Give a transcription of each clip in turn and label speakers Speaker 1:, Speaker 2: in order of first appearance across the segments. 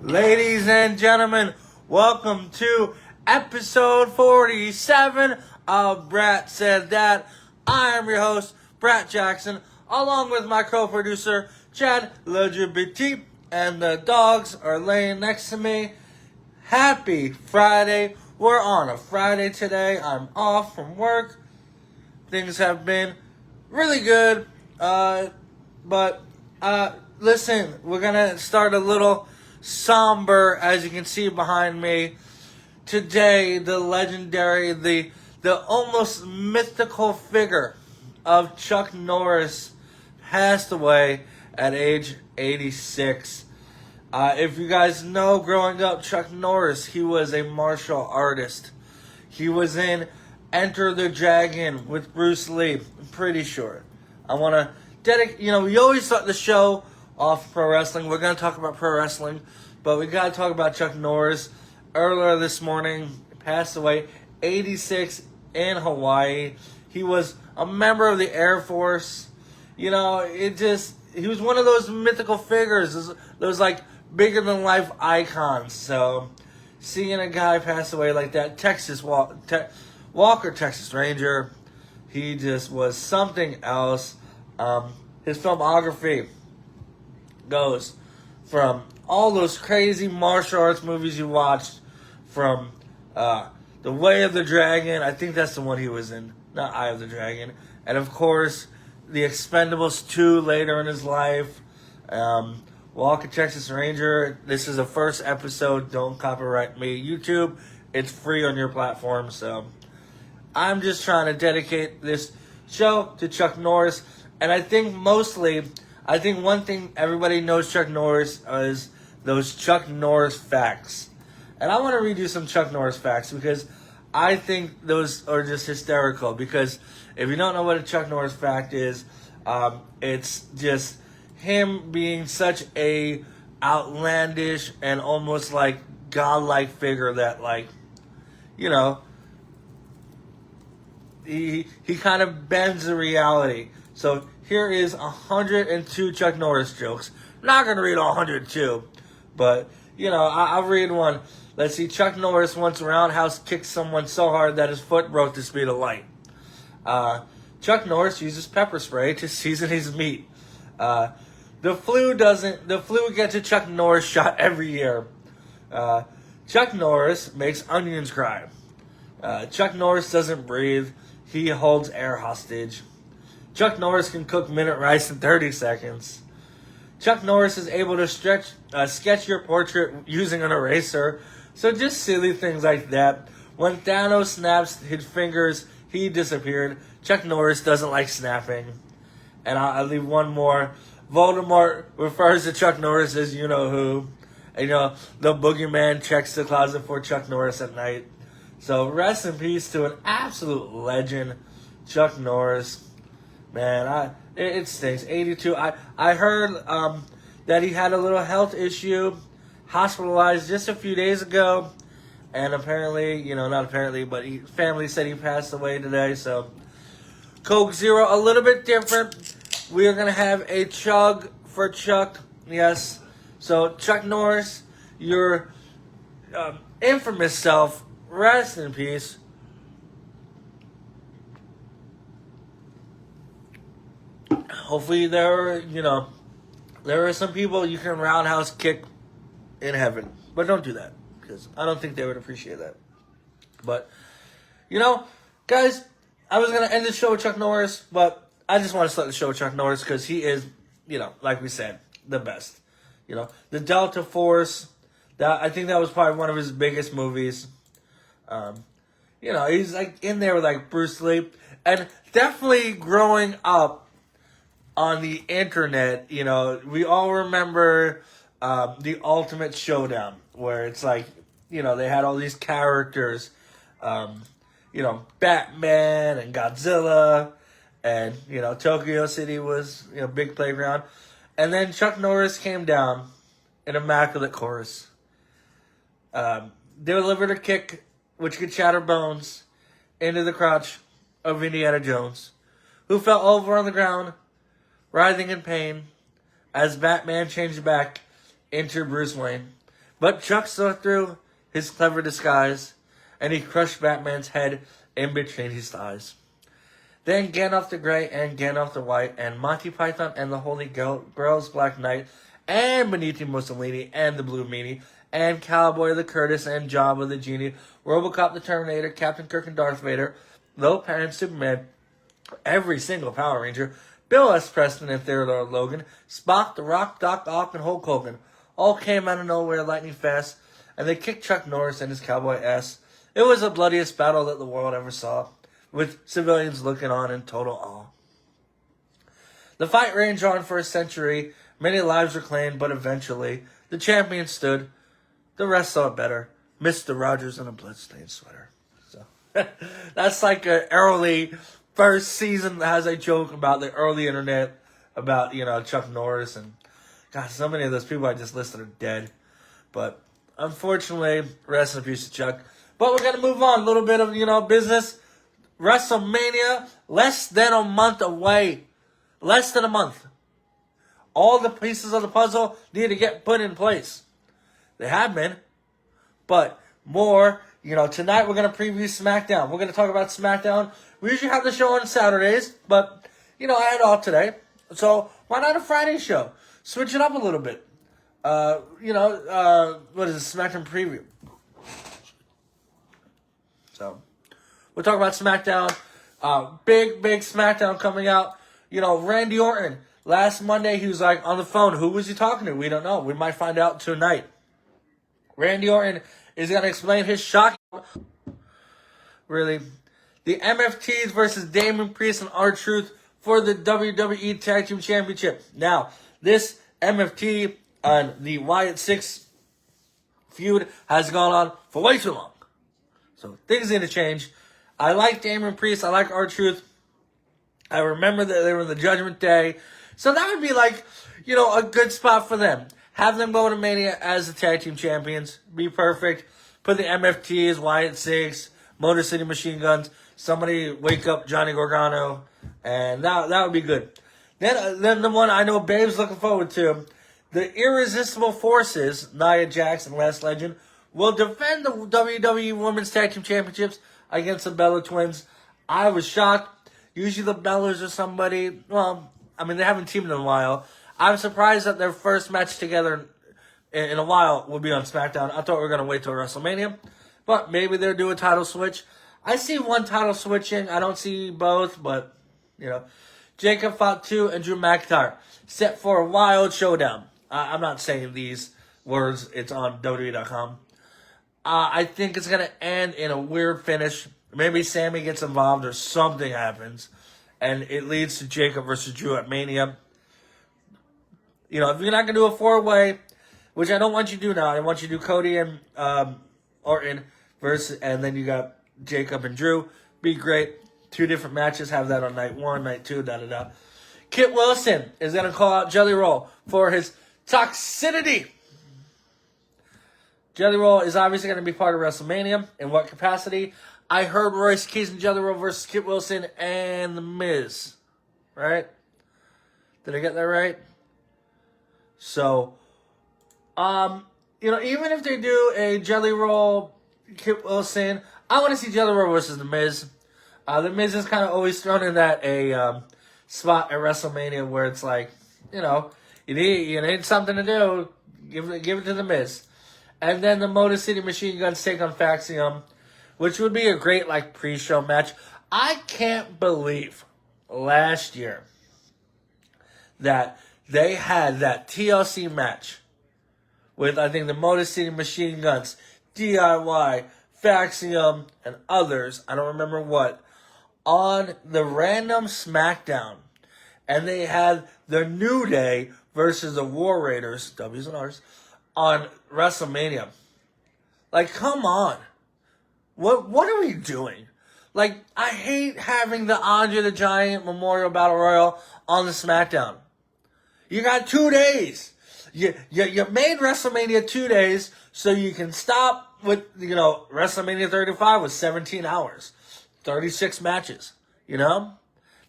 Speaker 1: Ladies and gentlemen, welcome to episode 47 of Brat Said That. I am your host, Brat Jackson, along with my co-producer, Chad LGBT, and the dogs are laying next to me. Happy Friday. We're on a Friday today. I'm off from work. Things have been really good. But listen, we're going to start a little somber, as you can see behind me. Today, the legendary, the almost mythical figure of Chuck Norris passed away at age 86. If you guys know, growing up, Chuck Norris, he was a martial artist. He was in Enter the Dragon with Bruce Lee, I'm pretty sure. I want to dedicate, we always start the show off pro wrestling. We're going to talk about pro wrestling, but we got to talk about Chuck Norris. Earlier this morning, passed away, 86, in Hawaii. He was a member of the Air Force. He was one of those mythical figures, those like bigger than life icons. So seeing a guy pass away like that, Walker, Texas Ranger, he just was something else. His filmography goes from all those crazy martial arts movies you watched, from The Way of the Dragon, I think that's the one he was in, not Eye of the Dragon, and of course, The Expendables 2 later in his life, Walker, Texas Ranger. This is the first episode, don't copyright me. YouTube, it's free on your platform, so I'm just trying to dedicate this show to Chuck Norris. And I think one thing everybody knows Chuck Norris is those Chuck Norris facts. And I want to read you some Chuck Norris facts because I think those are just hysterical. Because if you don't know what a Chuck Norris fact is, it's just him being such a outlandish and almost like godlike figure that, like, he kind of bends the reality. So here is 102 Chuck Norris jokes. I'm not going to read all 102, but, I'll read one. Let's see. Chuck Norris once roundhouse kicked someone so hard that his foot broke the speed of light. Chuck Norris uses pepper spray to season his meat. The flu gets a Chuck Norris shot every year. Chuck Norris makes onions cry. Chuck Norris doesn't breathe. He holds air hostage. Chuck Norris can cook minute rice in 30 seconds. Chuck Norris is able to sketch your portrait using an eraser. So just silly things like that. When Thanos snaps his fingers, he disappeared. Chuck Norris doesn't like snapping. And I'll leave one more. Voldemort refers to Chuck Norris as you-know-who. And, the boogeyman checks the closet for Chuck Norris at night. So rest in peace to an absolute legend, Chuck Norris. Man, it stinks. 82. I heard that he had a little health issue, hospitalized just a few days ago, and apparently, not apparently, but family said he passed away today. So Coke Zero, a little bit different. We are gonna have a chug for Chuck. Yes. So Chuck Norris, your infamous self, rest in peace. Hopefully there are some people you can roundhouse kick in heaven. But don't do that, because I don't think they would appreciate that. But, guys, I was going to end the show with Chuck Norris, but I just want to start the show with Chuck Norris because he is, like we said, the best. The Delta Force, I think that was probably one of his biggest movies. He's like in there with like Bruce Lee. And definitely growing up on the internet, we all remember the Ultimate Showdown, where it's like, they had all these characters, Batman and Godzilla, and, Tokyo City was, big playground. And then Chuck Norris came down in immaculate chorus, delivered a kick which could shatter bones into the crotch of Indiana Jones, who fell over on the ground, writhing in pain, as Batman changed back into Bruce Wayne. But Chuck saw through his clever disguise, and he crushed Batman's head in between his thighs. Then Gandalf the Grey and Gandalf the White and Monty Python and the Holy Grail's Black Knight and Benito Mussolini and the Blue Meanie and Cowboy the Curtis and Jabba the Genie, Robocop the Terminator, Captain Kirk and Darth Vader, Lopan and Superman, every single Power Ranger, Bill S. Preston and Theodore Logan, Spock, The Rock, Doc Ock, and Hulk Hogan all came out of nowhere lightning fast, and they kicked Chuck Norris and his cowboy ass. It was the bloodiest battle that the world ever saw, with civilians looking on in total awe. The fight raged on for a century. Many lives were claimed, but eventually the champion stood. The rest saw it better. Mr. Rogers in a bloodstained sweater. So that's like an early first season that has a joke about the early internet, about, Chuck Norris. And God, so many of those people I just listed are dead. But unfortunately, rest in peace to Chuck. But we're going to move on. A little bit of, business. WrestleMania, less than a month away. Less than a month. All the pieces of the puzzle need to get put in place. They have been. But more, tonight we're going to preview SmackDown. We're going to talk about SmackDown. We usually have the show on Saturdays, but, I had off today. So why not a Friday show? Switch it up a little bit. What is it? SmackDown preview. So we'll talk about SmackDown. Big SmackDown coming out. Randy Orton. Last Monday, he was on the phone. Who was he talking to? We don't know. We might find out tonight. Randy Orton is going to explain his shock. Really. The MFTs versus Damon Priest and R-Truth for the WWE Tag Team Championship. Now, this MFT and the Wyatt 6 feud has gone on for way too long. So, things need to change. I like Damon Priest. I like R-Truth. I remember that they were in the Judgment Day. So that would be a good spot for them. Have them go to Mania as the tag team champions. Be perfect. Put the MFTs, Wyatt 6, Motor City Machine Guns. Somebody wake up Johnny Gargano. And that would be good. Then the one I know Babe's looking forward to. The Irresistible Forces, Nia Jax and Last Legend, will defend the WWE Women's Tag Team Championships against the Bella Twins. I was shocked. Usually the Bellas are somebody, they haven't teamed in a while. I'm surprised that their first match together in a while will be on SmackDown. I thought we were going to wait till WrestleMania. But maybe they'll do a title switch. I see one title switching. I don't see both, but, Jacob Fatu and Drew McIntyre set for a wild showdown. I'm not saying these words. It's on WWE.com. I think it's going to end in a weird finish. Maybe Sammy gets involved or something happens. And it leads to Jacob versus Drew at Mania. If you're not going to do a 4-way, which I don't want you to do now. I want you to do Cody and Orton versus, and then you got Jacob and Drew. Be great. 2 different matches. Have that on night 1, night 2, da-da-da. Kit Wilson is going to call out Jelly Roll for his toxicity. Jelly Roll is obviously going to be part of WrestleMania. In what capacity? I heard Royce Keys and Jelly Roll versus Kit Wilson and The Miz. Right? Did I get that right? So, even if they do a Jelly Roll, Kit Wilson, I want to see Jelly Roll versus The Miz. The Miz is kind of always thrown in that spot at WrestleMania where it's you need something to do. Give it to The Miz. And then the Motor City Machine Guns take on Faxium, which would be a great pre-show match. I can't believe last year that they had that TLC match with, I think, the Motor City Machine Guns, DIY, Faxium, and others, I don't remember what, on the random SmackDown. And they had the New Day versus the War Raiders, W's and R's, on WrestleMania. Come on. What are we doing? I hate having the Andre the Giant Memorial Battle Royal on the SmackDown. You got 2 days. You made WrestleMania 2 days so you can stop with, WrestleMania 35 was 17 hours. 36 matches, Now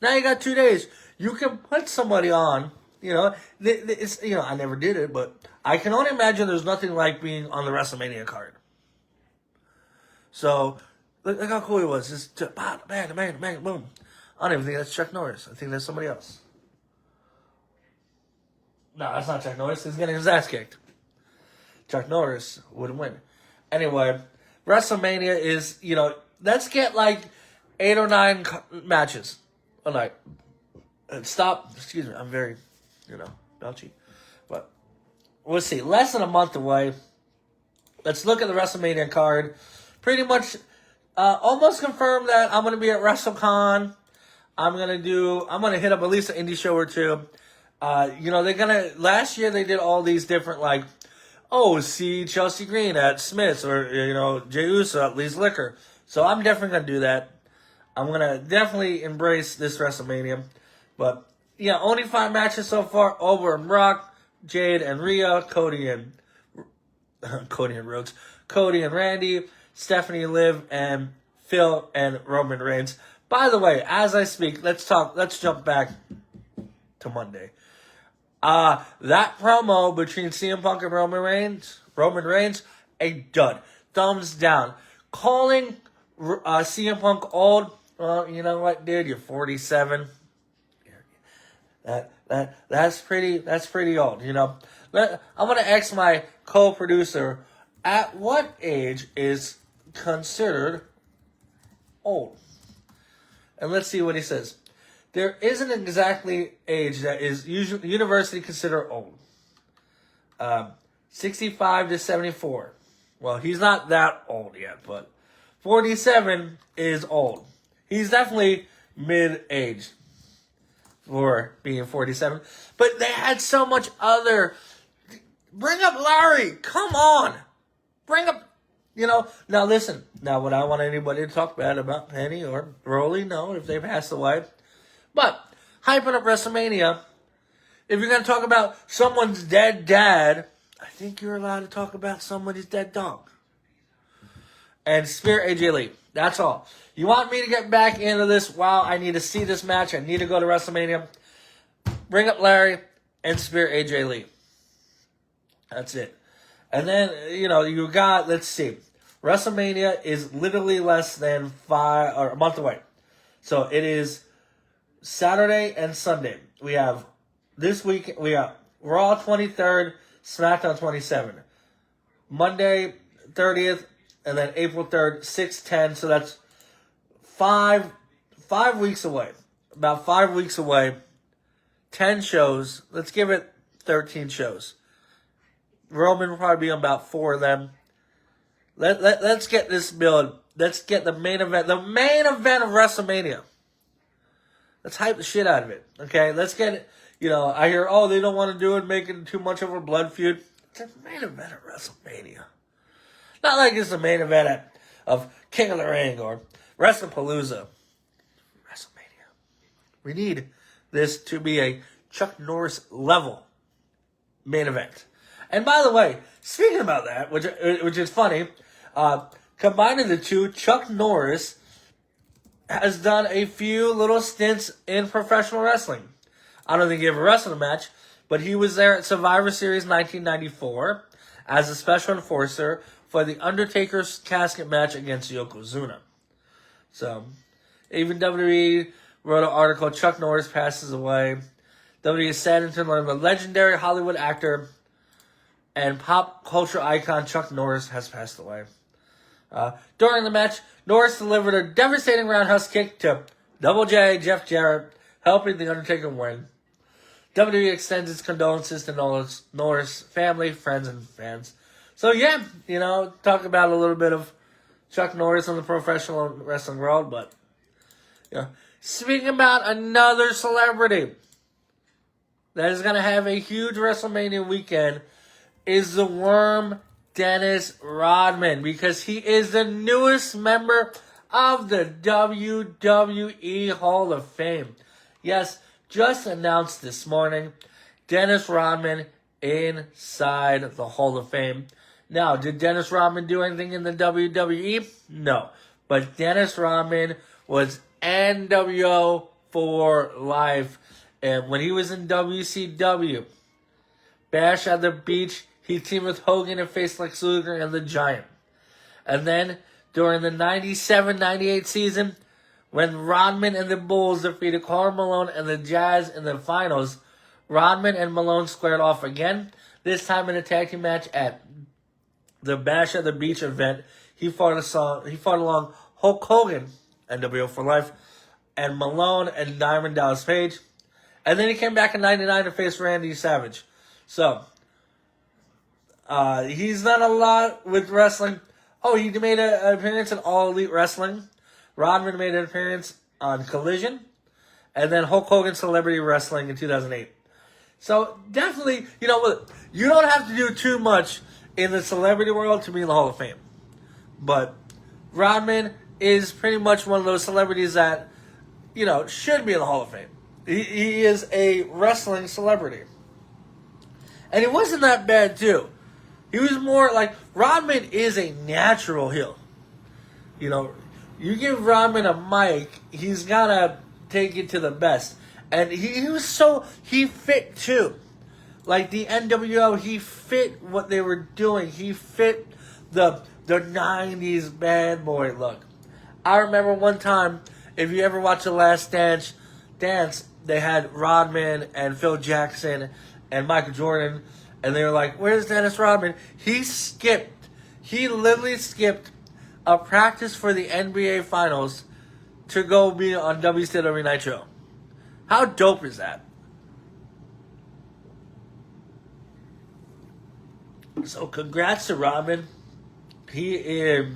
Speaker 1: you got 2 days. You can put somebody on It's, I never did it, but I can only imagine there's nothing like being on the WrestleMania card. So, look how cool he was. Just bang, bang, bang, boom. I don't even think that's Chuck Norris. I think that's somebody else. No, that's not Chuck Norris. He's getting his ass kicked. Chuck Norris wouldn't win. Anyway, WrestleMania is, let's get like 8 or 9 matches a night. Stop. Excuse me. I'm very, belchy. But we'll see. Less than a month away. Let's look at the WrestleMania card. Pretty much almost confirmed that I'm going to be at WrestleCon. I'm going to hit up at least an indie show or two. Last year they did all these different, see Chelsea Green at Smith's or, Jey Uso at Lee's Liquor. So I'm definitely going to do that. I'm going to definitely embrace this WrestleMania. But, only 5 matches so far. Over and Brock, Jade and Rhea, Cody and Rhodes, Cody and Randy, Stephanie, Liv, and Phil and Roman Reigns. By the way, as I speak, let's jump back to Monday. That promo between CM Punk and Roman Reigns, a dud. Thumbs down. Calling CM Punk old, well, you know what, dude, you're 47. That's pretty old, I'm gonna ask my co-producer, at what age is considered old? And let's see what he says. There isn't exactly age that is usually universally considered old. 65 to 74. Well, he's not that old yet, but 47 is old. He's definitely mid-aged for being 47. But they had so much other... Bring up Larry! Come on! Bring up... Now listen. Now, would I want anybody to talk bad about Penny or Broly? No, if they passed away. But, hyping up WrestleMania, if you're going to talk about someone's dead dad, I think you're allowed to talk about somebody's dead dog. And Spirit AJ Lee. That's all. You want me to get back into this? Wow, I need to see this match. I need to go to WrestleMania. Bring up Larry and Spirit AJ Lee. That's it. And then, you got, let's see. WrestleMania is literally less than a month away. So it is Saturday and Sunday. We have this week, we got Raw 23rd, SmackDown 27th. Monday 30th, and then April 3rd, 6/10. So that's 5 weeks away. About 5 weeks away. 10 shows. Let's give it 13 shows. Roman will probably be on about 4 of them. Let's get this build. Let's get the main event. The main event of WrestleMania. Let's hype the shit out of it. Okay? Let's get it. I hear, they don't want to do it, making too much of a blood feud. It's the main event of WrestleMania. Not like it's the main event of King of the Ring or WrestlePalooza. WrestleMania. We need this to be a Chuck Norris level main event. And by the way, speaking about that, which is funny, combining the two, Chuck Norris has done a few little stints in professional wrestling. I don't think he ever wrestled a match, but he was there at Survivor Series 1994 as a special enforcer for the Undertaker's casket match against Yokozuna. So, even WWE wrote an article, Chuck Norris passes away. WWE is saddened to learn the legendary Hollywood actor and pop culture icon Chuck Norris has passed away. During the match, Norris delivered a devastating roundhouse kick to Double J, Jeff Jarrett, helping The Undertaker win. WWE extends its condolences to Norris' family, friends, and fans. So yeah, talk about a little bit of Chuck Norris in the professional wrestling world, but speaking about another celebrity that is going to have a huge WrestleMania weekend is the Worm Dennis Rodman, because he is the newest member of the WWE Hall of Fame. Yes, just announced this morning, Dennis Rodman inside the Hall of Fame. Now, did Dennis Rodman do anything in the WWE? No. But Dennis Rodman was NWO for life. And when he was in WCW, Bash at the Beach, he teamed with Hogan and faced Lex Luger and the Giant. And then, during the 97-98 season, when Rodman and the Bulls defeated Karl Malone and the Jazz in the finals, Rodman and Malone squared off again, this time in a tag team match at the Bash at the Beach event. He fought along Hulk Hogan, NWO for life, and Malone and Diamond Dallas Page. And then he came back in 99 to face Randy Savage. So, he's done a lot with wrestling. Oh, he made an appearance in All Elite Wrestling. Rodman made an appearance on Collision. And then Hulk Hogan Celebrity Wrestling in 2008. So, definitely, you don't have to do too much in the celebrity world to be in the Hall of Fame. But Rodman is pretty much one of those celebrities that, should be in the Hall of Fame. He is a wrestling celebrity. And he wasn't that bad, too. He was more like, Rodman is a natural heel. You give Rodman a mic, he's got to take it to the best. And he fit, too. Like the NWO, he fit what they were doing. He fit the 90s bad boy look. I remember one time, if you ever watch The Last Dance, they had Rodman and Phil Jackson and Michael Jordan, and they were like, "Where's Dennis Rodman?" He literally skipped a practice for the NBA Finals to go be on WCW Nitro. How dope is that? So congrats to Rodman. It's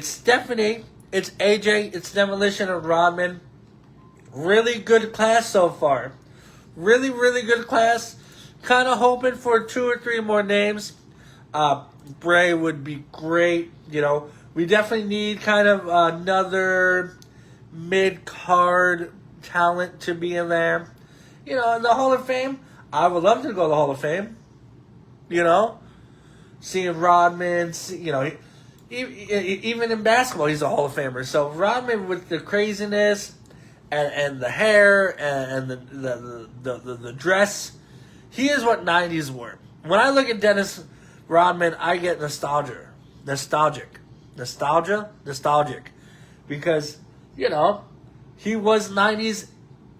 Speaker 1: Stephanie, it's AJ, it's Demolition, and Rodman. Really good class so far. Really, really good class. Kind of hoping for 2 or 3 more names. Bray would be great. We definitely need kind of another mid-card talent to be in there. In the Hall of Fame, I would love to go to the Hall of Fame. Seeing Rodman, even in basketball, he's a Hall of Famer. So Rodman with the craziness and the hair and the dress, he is what 90s were. When I look at Dennis Rodman, I get nostalgic. Because, he was 90s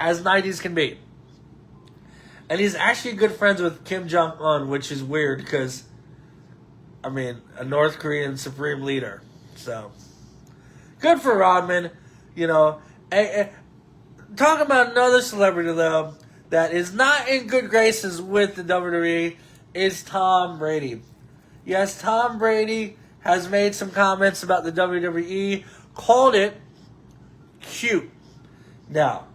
Speaker 1: as 90s can be. And he's actually good friends with Kim Jong-un, which is weird because, a North Korean supreme leader. So, good for Rodman. Talking about another celebrity, though, that is not in good graces with the WWE is Tom Brady. Yes, Tom Brady has made some comments about the WWE, called it cute. Now,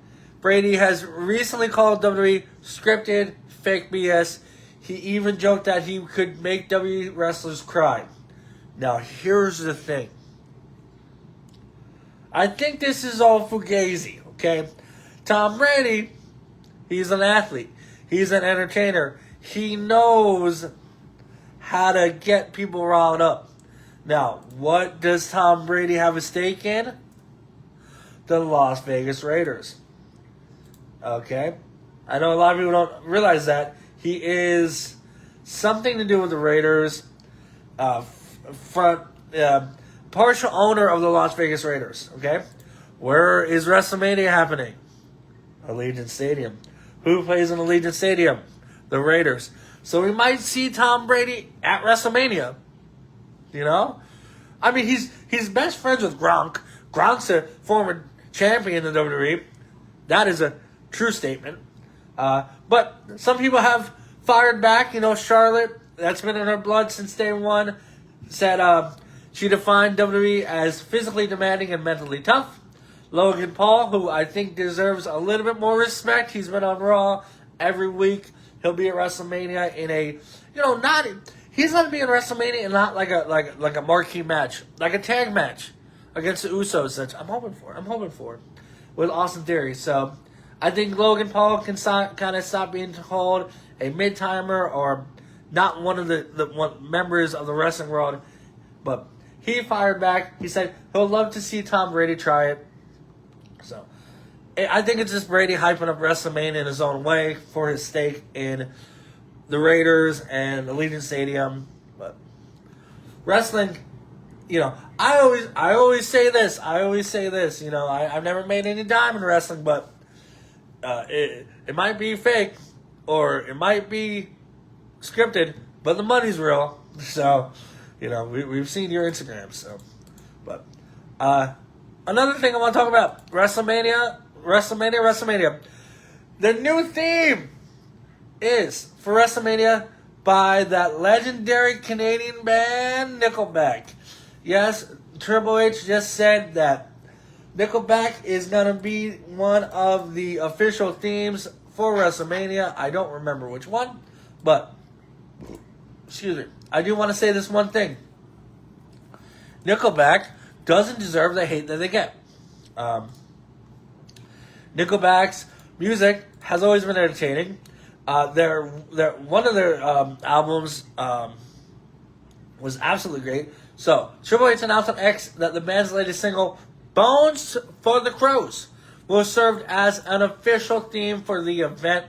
Speaker 1: Brady has recently called WWE scripted, fake BS. He even joked that he could make WWE wrestlers cry. Now, here's the thing. I think this is all fugazi, okay? Tom Brady, he's an athlete. He's an entertainer. He knows how to get people riled up. Now, what does Tom Brady have a stake in? The Las Vegas Raiders. Okay? I know a lot of people don't realize that. He is something to do with the Raiders. Partial owner of the Las Vegas Raiders. Okay? Where is WrestleMania happening? Allegiant Stadium. Who plays in Allegiant Stadium? The Raiders. So we might see Tom Brady at WrestleMania. He's best friends with Gronk. Gronk's a former champion in the WWE. That is a true statement. But some people have fired back. Charlotte, that's been in her blood since day one, said she defined WWE as physically demanding and mentally tough. Logan Paul, who I think deserves a little bit more respect. He's been on Raw every week. He'll be at WrestleMania in a, he's going to be in WrestleMania and not like a marquee match, like a tag match against the Usos. That I'm hoping for with Austin Theory. So I think Logan Paul can kind of stop being called a mid-timer or not one of the members of the wrestling world. But he fired back. He said he'll love to see Tom Brady try it. So I think it's just Brady hyping up WrestleMania in his own way for his stake in the Raiders and Allegiant Stadium. But wrestling, I always say this. I've never made any dime in wrestling, but it might be fake or it might be scripted, but the money's real. So, we've seen your Instagram. So, but another thing I want to talk about: WrestleMania. The new theme is for WrestleMania by that legendary Canadian band Nickelback. Yes, Triple H just said that Nickelback is going to be one of the official themes for WrestleMania. I don't remember which one, but excuse me. I do want to say this one thing. Nickelback doesn't deserve the hate that they get. Nickelback's music has always been entertaining. One of their albums was absolutely great. So, Triple H announced on X that the band's latest single, Bones for the Crows, will serve as an official theme for the event.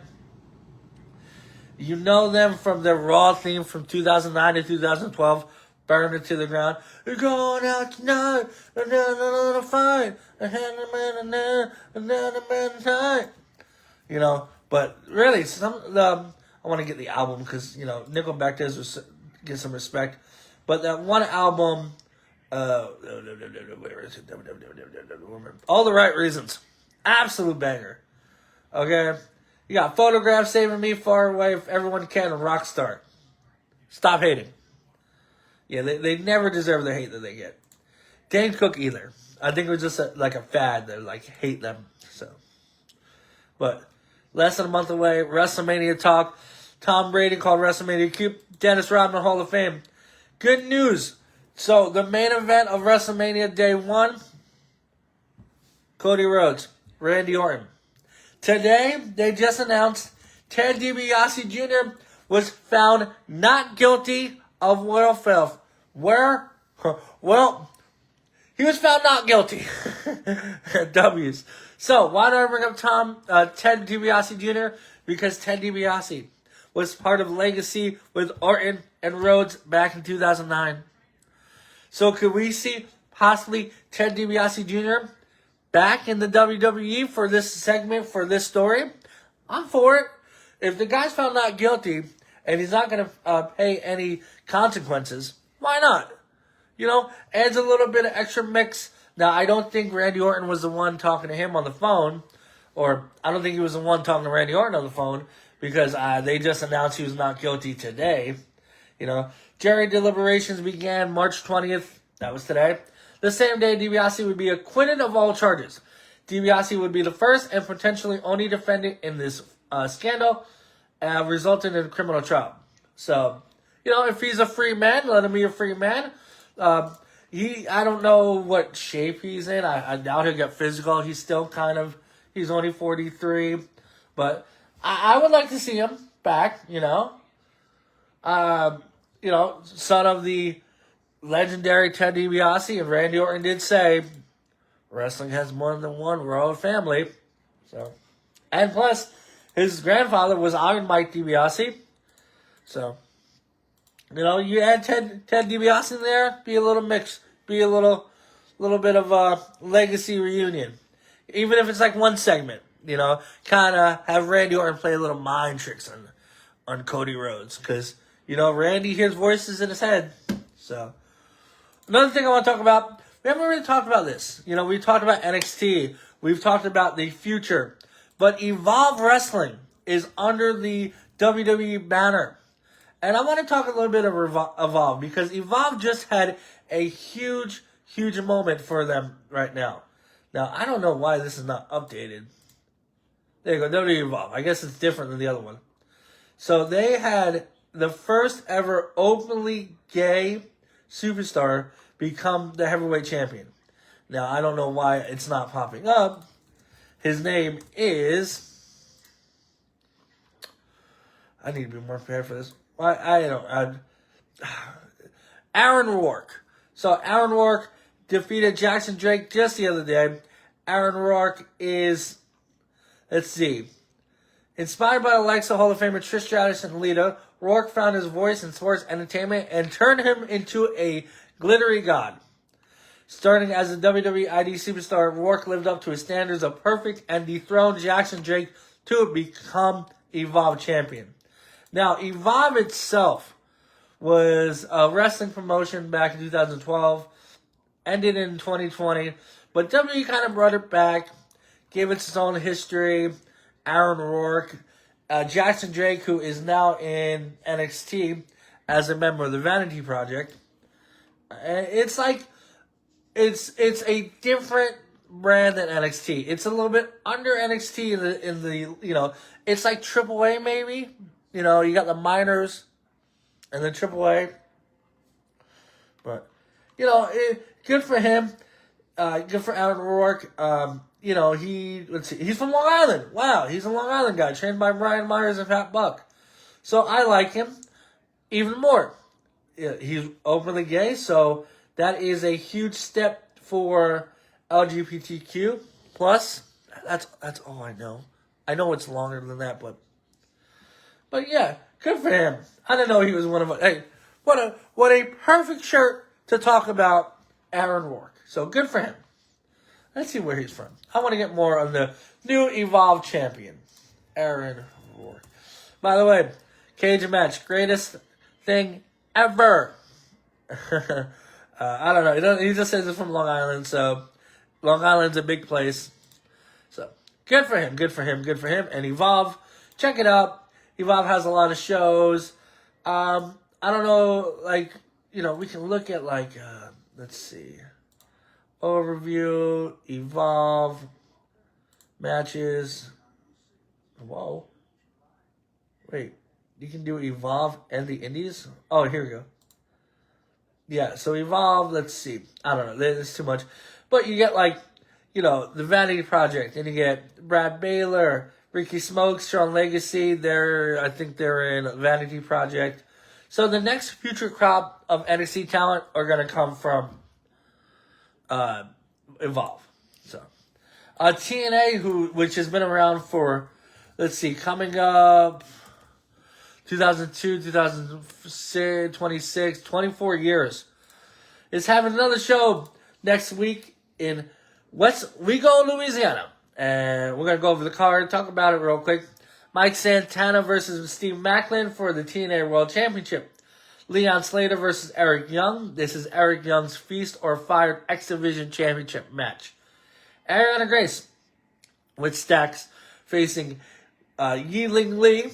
Speaker 1: You know them from their Raw theme from 2009 to 2012, Burn It to the Ground. You're going out tonight, another fight, another time. But really, I want to get the album because, Nickelback does get some respect. But that one album, where is it? All the Right Reasons. Absolute banger. Okay? You got Photograph, Saving Me, Far Away, If Everyone Can, and Rockstar. Stop hating. Yeah, they never deserve the hate that they get. Dane Cook either. I think it was just a fad. They hate them. So, but less than a month away, WrestleMania talk. Tom Brady called WrestleMania cute. Dennis Rodman Hall of Fame. Good news. So the main event of WrestleMania Day 1, Cody Rhodes, Randy Orton. Today, they just announced Ted DiBiase Jr. was found not guilty of what theft. Where? Well, he was found not guilty. W's. So, why do I bring up Ted DiBiase Jr.? Because Ted DiBiase was part of Legacy with Orton and Rhodes back in 2009. So, could we see possibly Ted DiBiase Jr. back in the WWE for this segment, for this story? I'm for it. If the guy's found not guilty and he's not going to pay any consequences, why not? Adds a little bit of extra mix. Now, I don't think Randy Orton was the one talking to him on the phone, or I don't think he was the one talking to Randy Orton on the phone, because they just announced he was not guilty today. Jury deliberations began March 20th. That was today. The same day, DiBiase would be acquitted of all charges. DiBiase would be the first and potentially only defendant in this scandal, resulting in a criminal trial. So, if he's a free man, let him be a free man. I don't know what shape he's in. I doubt he'll get physical. He's still he's only 43. But I would like to see him back, son of the legendary Ted DiBiase, and Randy Orton did say, wrestling has more than one royal family. So, and plus, his grandfather was Iron Mike DiBiase. So, you add Ted DiBiase in there, be a little mix, be a little bit of a legacy reunion. Even if it's one segment, kind of have Randy Orton play a little mind tricks on Cody Rhodes. Because, Randy hears voices in his head. So, another thing I want to talk about, we haven't really talked about this. We talked about NXT. We've talked about the future. But Evolve Wrestling is under the WWE banner. And I want to talk a little bit of Evolve, because Evolve just had a huge moment for them right now. Now, I don't know why this is not updated. There you go, WWE Evolve. I guess it's different than the other one. So they had the first ever openly gay superstar become the heavyweight champion. Now, I don't know why it's not popping up. His name is... I need to be more prepared for this. Aaron Rourke. So Aaron Rourke defeated Jackson Drake just the other day. Aaron Rourke is Let's see. Inspired by the likes of Hall of Famer Trish Stratus and Lita, Rourke found his voice in sports entertainment and turned him into a glittery god. Starting as a WWE ID superstar, Rourke lived up to his standards of perfect and dethroned Jackson Drake to become Evolve champion. Now, Evolve itself was a wrestling promotion back in 2012, ended in 2020, but WWE kind of brought it back, gave it its own history. Aaron Rourke, Jackson Drake, who is now in NXT as a member of the Vanity Project. It's like it's a different brand than NXT. It's a little bit under NXT in the it's like AAA maybe. You got the minors and then AAA. But good for him. Good for Aaron Rourke. He's from Long Island. Wow, he's a Long Island guy, trained by Brian Myers and Pat Buck. So I like him even more. He's openly gay, so that is a huge step for LGBTQ plus. That's all I know. I know it's longer than that, but yeah, good for him. I didn't know he was one of us. Hey, what a perfect shirt to talk about Aaron Rourke. So good for him. Let's see where he's from. I want to get more on the new Evolve champion, Aaron Rourke. By the way, cage match, greatest thing ever. I don't know. He just says it's from Long Island, so Long Island's a big place. So good for him, good for him, good for him. And Evolve, check it out. Evolve has a lot of shows. I don't know, we can look at let's see. Overview, Evolve, matches. Whoa. Wait, you can do Evolve and the Indies? Oh, here we go. Yeah, so Evolve, let's see. I don't know, there's too much. But you get the Vanity Project, and you get Brad Baylor, Ricky Smokes, Sean Legacy. I think they're in Vanity Project. So the next future crop of NXT talent are going to come from Evolve. So TNA, which has been around for, let's see, coming up 2002, 2006, 26, 24 years, is having another show next week in Westwego, Louisiana. And we're going to go over the card, talk about it real quick. Mike Santana versus Steve Macklin for the TNA World Championship. Leon Slater versus Eric Young. This is Eric Young's Feast or Fired X Division Championship match. Ariana Grace with Stax facing Yi-Ling Lee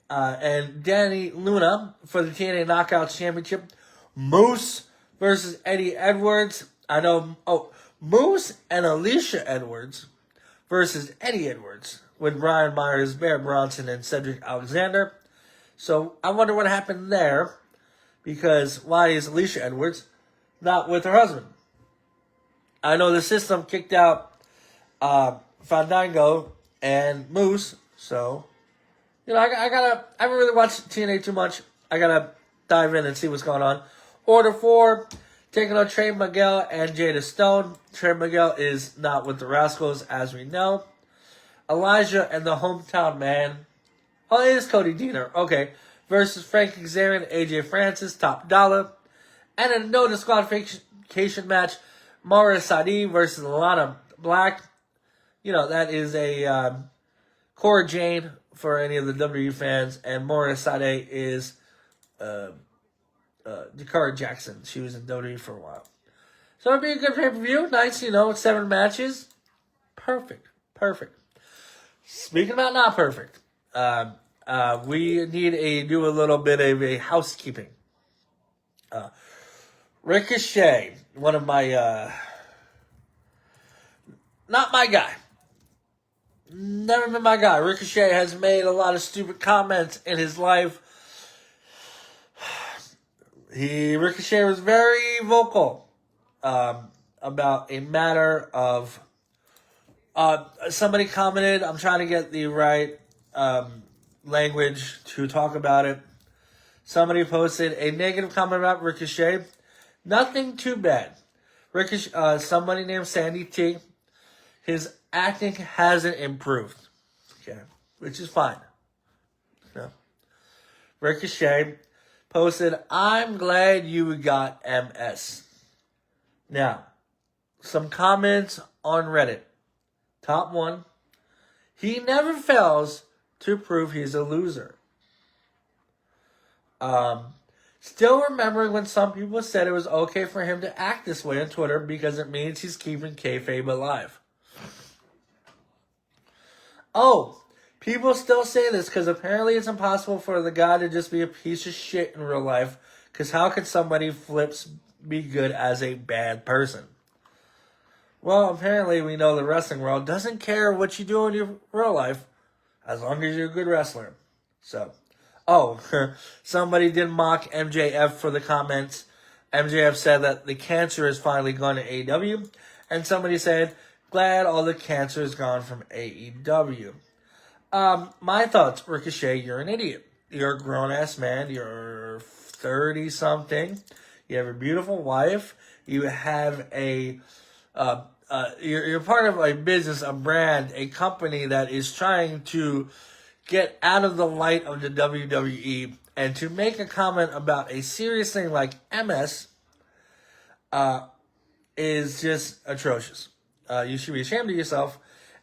Speaker 1: and Danny Luna for the TNA Knockouts Championship. Moose versus Eddie Edwards. Moose and Alicia Edwards versus Eddie Edwards with Brian Myers, Bear Bronson, and Cedric Alexander. So I wonder what happened there. Because why is Alicia Edwards not with her husband? I know the system kicked out Fandango and Moose, so I haven't really watched TNA too much. I gotta dive in and see what's going on. Order 4, taking on Trey Miguel and Jada Stone. Trey Miguel is not with the Rascals, as we know. Elijah and the Hometown Man. Oh, it is Cody Deaner. Okay. Versus Frank Xavier and AJ Francis, Top Dollar. And in a no disqualification match, Mara Sadi versus Lana Black. That is a Cora Jane for any of the WWE fans. And Mara Sadi is Dakara Jackson. She was in WWE for a while. So it'll be a good pay-per-view. Nice, 7 matches. Perfect. Speaking about not perfect. We need to do a little bit of a housekeeping. Ricochet, one of my, not my guy. Never been my guy. Ricochet has made a lot of stupid comments in his life. Ricochet was very vocal about a matter of, somebody commented, I'm trying to get the right language to talk about it. Somebody posted a negative comment about Ricochet. Nothing too bad. Somebody named Sandy T. His acting hasn't improved. Okay, which is fine. You know? Ricochet posted, "I'm glad you got MS." Now, some comments on Reddit. Top one, he never fails to prove he's a loser. Still remembering when some people said it was okay for him to act this way on Twitter because it means he's keeping kayfabe alive. Oh, people still say this because apparently it's impossible for the guy to just be a piece of shit in real life, because how could somebody flips be good as a bad person? Well, apparently we know the wrestling world doesn't care what you do in your real life as long as you're a good wrestler. So, somebody did mock MJF for the comments. MJF said that the cancer is finally gone to AEW, and somebody said, "Glad all the cancer is gone from AEW." My thoughts, Ricochet, you're an idiot. You're a grown-ass man. You're 30-something. You have a beautiful wife. You have you're part of a business, a brand, a company that is trying to get out of the light of the WWE, and to make a comment about a serious thing like MS is just atrocious. You should be ashamed of yourself.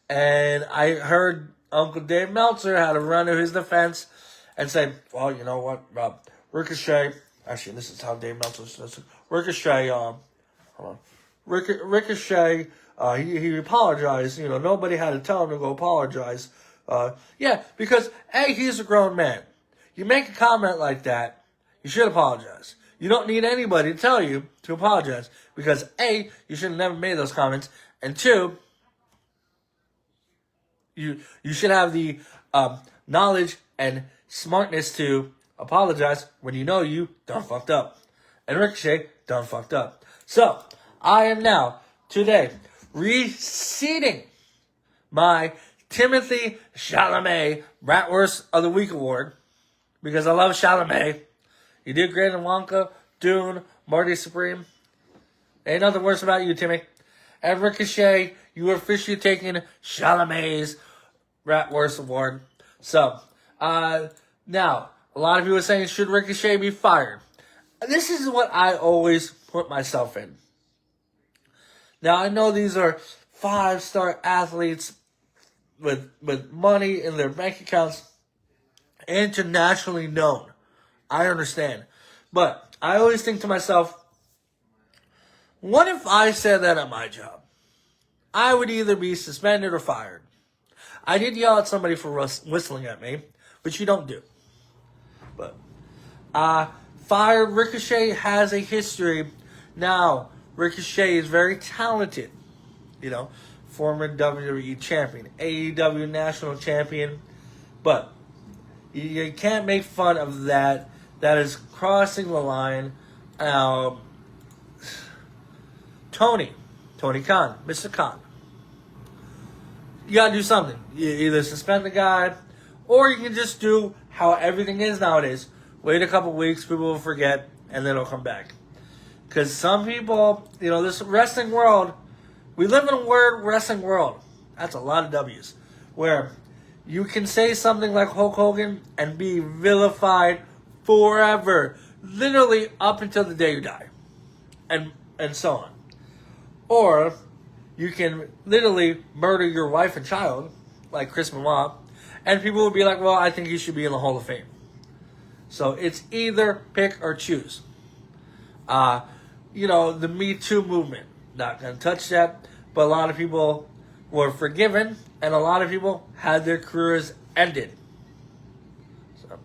Speaker 1: And I heard Uncle Dave Meltzer had to run to his defense and say, "Well, you know what, Ricochet." Actually, this is how Dave Meltzer says it. Ricochet. Hold on. Ricochet. He apologized. You know, nobody had to tell him to go apologize. Yeah, because A, he's a grown man. You make a comment like that, you should apologize. You don't need anybody to tell you to apologize, because A, you should have never made those comments, and two, you should have the knowledge and smartness to apologize when you know you done fucked up. And Ricochet done fucked up. So, I am now, today, reseating my Timothy Chalamet Bratwurst of the Week award, because I love Chalamet. He did great in Wonka, Dune, Marty Supreme. Ain't nothing worse about you, Timmy. And Ricochet, you are officially taking Chalamet's Bratwurst award. So, now, a lot of you are saying, should Ricochet be fired? This is what I always put myself in. Now, I know these are 5-star athletes with money in their bank accounts, internationally known. I understand. But I always think to myself, what if I said that at my job? I would either be suspended or fired. I did yell at somebody for whistling at me, which you don't do. But fired. Ricochet has a history. Now, Ricochet is very talented. You know, former WWE champion, AEW national champion. But you can't make fun of that. That is crossing the line. Tony Khan, Mr. Khan. You gotta do something. You either suspend the guy, or you can just do how everything is nowadays. Wait a couple weeks, people will forget, and then it'll come back. Because some people, you know, this wrestling world, we live in a weird wrestling world. That's a lot of W's. Where you can say something like Hulk Hogan and be vilified forever. Literally up until the day you die. And so on. Or you can literally murder your wife and child, like Chris Benoit, and people will be like, well, I think he should be in the Hall of Fame. So it's either pick or choose. You know, the Me Too movement, not going to touch that, but a lot of people were forgiven, and a lot of people had their careers ended. So,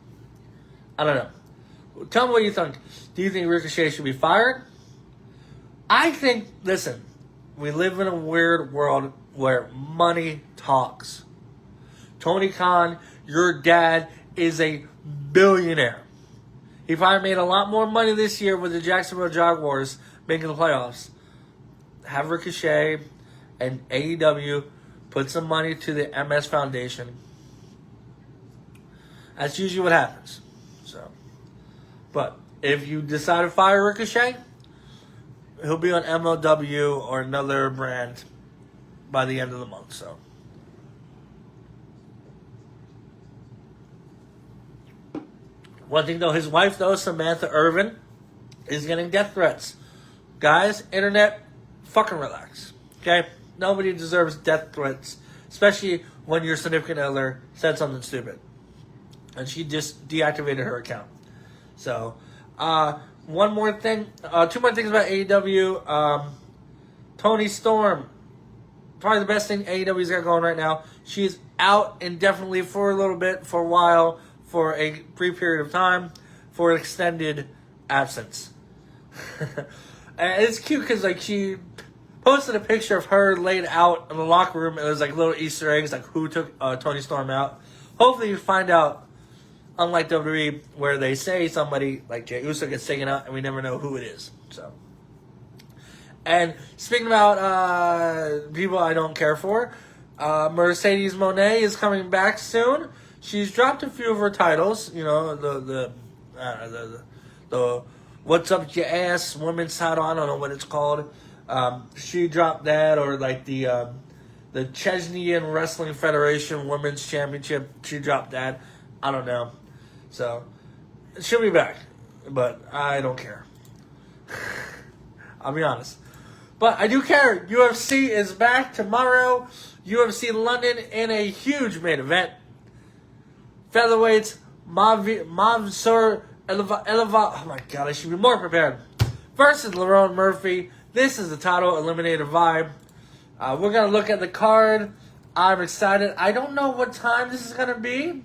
Speaker 1: I don't know. Tell me what you think. Do you think Ricochet should be fired? I think, listen, we live in a weird world where money talks. Tony Khan, your dad, is a billionaire. He probably made a lot more money this year with the Jacksonville Jaguars making the playoffs. Have Ricochet and AEW put some money to the MS Foundation. That's usually what happens. So, but if you decide to fire Ricochet, he'll be on MLW or another brand by the end of the month. So, One thing though, his wife though, Samantha Irvin, is getting death threats. Guys, internet, fucking relax. Okay? Nobody deserves death threats, especially when your significant other said something stupid. And she just deactivated her account. So, one more thing, two more things about AEW. Toni Storm, probably the best thing AEW's got going right now. She's out indefinitely for a little bit, for a while, for a brief period of time, for an extended absence. And it's cute because like she posted a picture of her laid out in the locker room, and there's like little Easter eggs like who took Toni Storm out. Hopefully you find out, unlike WWE, where they say somebody like Jey Uso gets taken out and we never know who it is. So, and speaking about people I don't care for, Mercedes Moné is coming back soon. She's dropped a few of her titles. You know, the What's Up Your Ass women's title. I don't know what it's called. She dropped that, or like the Chesnyan Wrestling Federation Women's Championship. She dropped that. I don't know. So she'll be back, but I don't care. I'll be honest. But I do care. UFC is back tomorrow. UFC London in a huge main event. Featherweights, Mavsur Eleva. Oh my god, I should be more prepared. Versus Lerone Murphy. This is the title eliminator vibe. We're going to look at the card. I'm excited. I don't know what time this is going to be.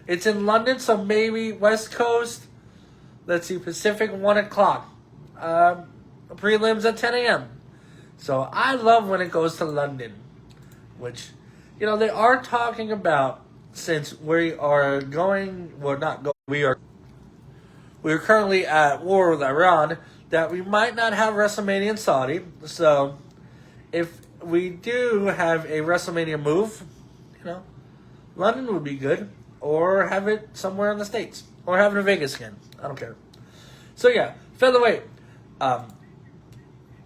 Speaker 1: It's in London, so maybe West Coast. Let's see, Pacific, 1 o'clock. Prelims at 10 a.m. So I love when it goes to London. Which, you know, they are talking about, since we are going, well, not going, we are currently at war with Iran, that we might not have WrestleMania in Saudi. So if we do have a WrestleMania move, you know, London would be good. Or have it somewhere in the States. Or have it in Vegas again. I don't care. So yeah, featherweight.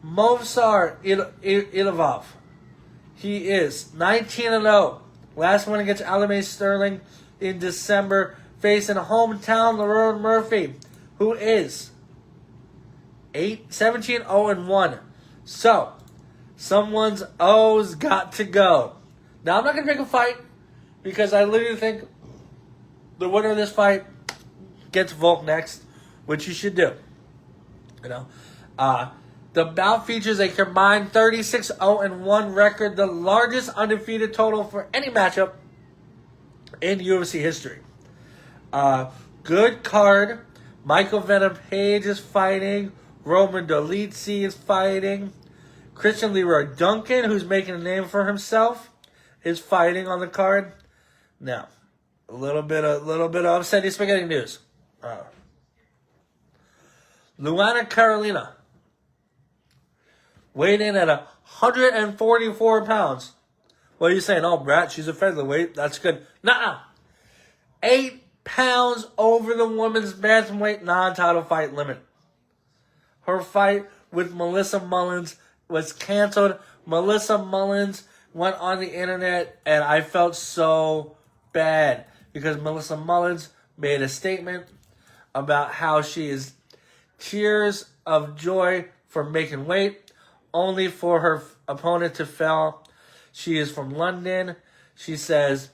Speaker 1: Movsar Ilavov. He is 19-0. Last one against Aljamain Sterling in December. Facing hometown Lerone Murphy, who is 17-0-1. So, someone's O's got to go. Now, I'm not going to pick a fight, because I literally think the winner of this fight gets Volk next, which you should do. You know, the bout features a combined 36-0-1 record, the largest undefeated total for any matchup in UFC history. Good card. Michael Venom Page is fighting. Roman Dolidze is fighting. Christian Leroy Duncan, who's making a name for himself, is fighting on the card. Now, a little bit of upsetty spaghetti news. Luana Carolina weighed in at 144 pounds. What are you saying? Oh, Brat, she's a featherweight. That's good. Nuh-uh. 8 pounds over the women's bantamweight non-title fight limit. Her fight with Melissa Mullins was canceled. Melissa Mullins went on the internet, and I felt so bad because Melissa Mullins made a statement about how she is tears of joy for making weight, only for her opponent to fail. She is from London. She says,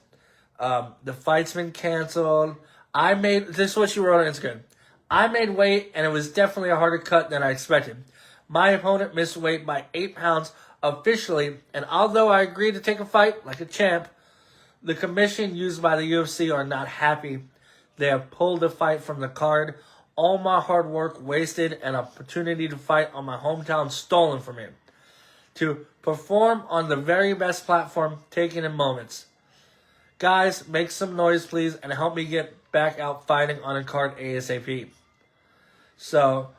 Speaker 1: the fight's been canceled. This is what she wrote on Instagram. I made weight, and it was definitely a harder cut than I expected. My opponent missed weight by 8 pounds officially, and although I agreed to take a fight like a champ, the commission used by the UFC are not happy. They have pulled the fight from the card. All my hard work wasted, and opportunity to fight on my hometown stolen from me. To perform on the very best platform taken in moments. Guys, make some noise, please, and help me get back out fighting on a card ASAP. So,